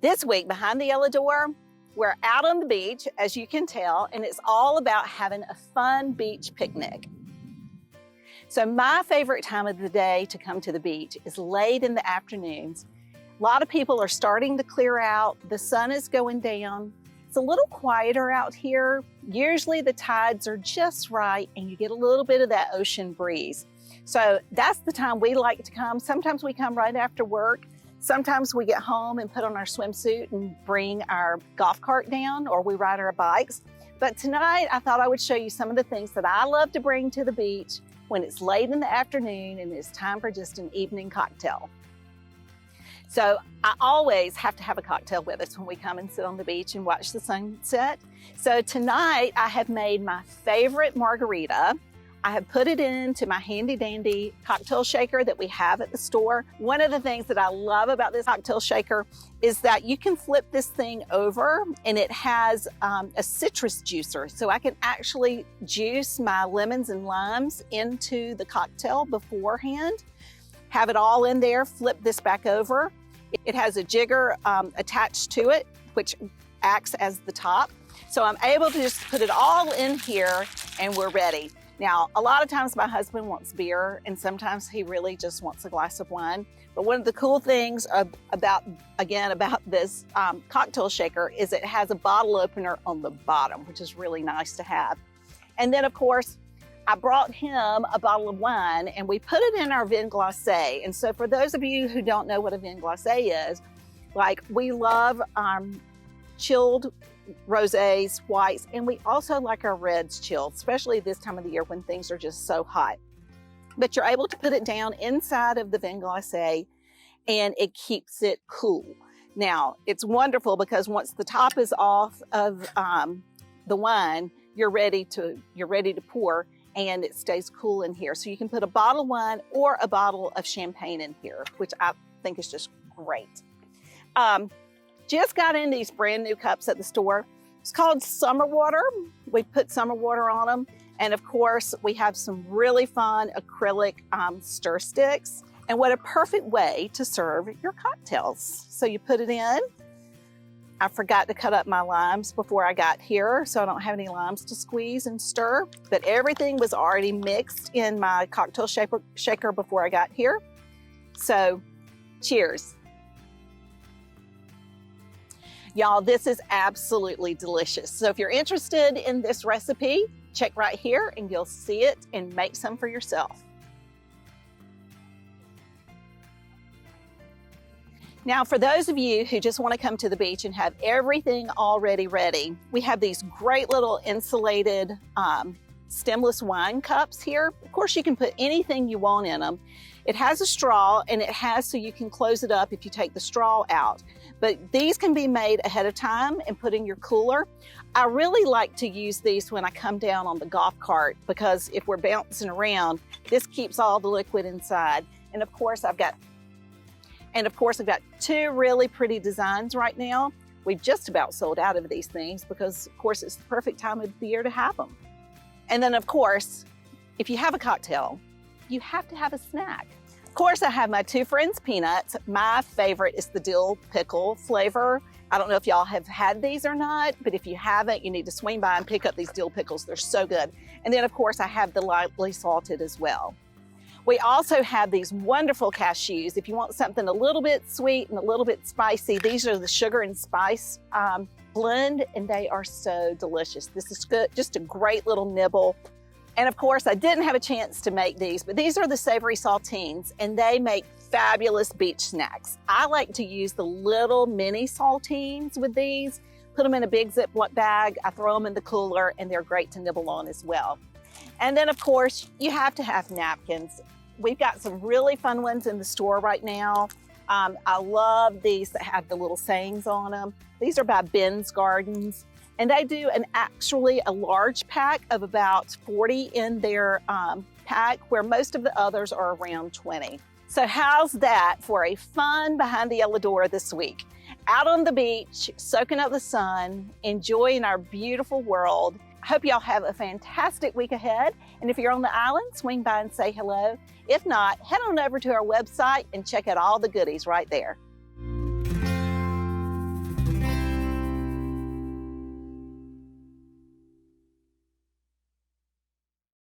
This week, behind the yellow door, we're out on the beach, as you can tell, and it's all about having a fun beach picnic. So my favorite time of the day to come to the beach is late in the afternoons. A lot of people are starting to clear out. The sun is going down. It's a little quieter out here. Usually the tides are just right and you get a little bit of that ocean breeze. So that's the time we like to come. Sometimes we come right after work. Sometimes we get home and put on our swimsuit and bring our golf cart down, or we ride our bikes. But tonight I thought I would show you some of the things that I love to bring to the beach when it's late in the afternoon and it's time for just an evening cocktail. So I always have to have a cocktail with us when we come and sit on the beach and watch the sunset. So tonight I have made my favorite margarita. I have put it into my handy dandy cocktail shaker that we have at the store. One of the things that I love about this cocktail shaker is that you can flip this thing over and it has a citrus juicer. So I can actually juice my lemons and limes into the cocktail beforehand, have it all in there, flip this back over. It has a jigger attached to it, which acts as the top. So I'm able to just put it all in here and we're ready. Now, a lot of times my husband wants beer and sometimes he really just wants a glass of wine. But one of the cool things about this cocktail shaker is it has a bottle opener on the bottom, which is really nice to have. And then of course, I brought him a bottle of wine and we put it in our vin glacé. And so for those of you who don't know what a vin glacé is, like we love chilled rosés, whites, and we also like our reds chilled, especially this time of the year when things are just so hot. But you're able to put it down inside of the vin glacé and it keeps it cool. Now, it's wonderful because once the top is off of the wine, you're ready to pour and it stays cool in here. So you can put a bottle of wine or a bottle of champagne in here, which I think is just great. Just got in these brand new cups at the store. It's called Summer Water. We put summer water on them. And of course, we have some really fun acrylic stir sticks. And what a perfect way to serve your cocktails. So you put it in. I forgot to cut up my limes before I got here, so I don't have any limes to squeeze and stir. But everything was already mixed in my cocktail shaker before I got here. So cheers. Y'all, this is absolutely delicious. So if you're interested in this recipe, check right here and you'll see it and make some for yourself. Now, for those of you who just want to come to the beach and have everything already ready, we have these great little insulated stemless wine cups here. Of course, you can put anything you want in them. It has a straw and it has so you can close it up if you take the straw out. But these can be made ahead of time and put in your cooler. I really like to use these when I come down on the golf cart because if we're bouncing around, this keeps all the liquid inside. And of course, I've got two really pretty designs right now. We've just about sold out of these things because of course it's the perfect time of the year to have them. And then of course, if you have a cocktail, you have to have a snack. Of course, I have my Two Friends peanuts. My favorite is the dill pickle flavor. I don't know if y'all have had these or not, but if you haven't, you need to swing by and pick up these dill pickles. They're so good. And then of course, I have the lightly salted as well. We also have these wonderful cashews. If you want something a little bit sweet and a little bit spicy, these are the sugar and spice blend, and they are so delicious. This is good, just a great little nibble. And of course, I didn't have a chance to make these, but these are the savory saltines, and they make fabulous beach snacks. I like to use the little mini saltines with these, put them in a big Ziploc bag, I throw them in the cooler, and they're great to nibble on as well. And then of course, you have to have napkins. We've got some really fun ones in the store right now. I love these that have the little sayings on them. These are by Ben's Gardens, and they do actually a large pack of about 40 in their pack, where most of the others are around 20. So how's that for a fun behind the yellow door this week? Out on the beach, soaking up the sun, enjoying our beautiful world. I hope y'all have a fantastic week ahead. And if you're on the island, swing by and say hello. If not, head on over to our website and check out all the goodies right there.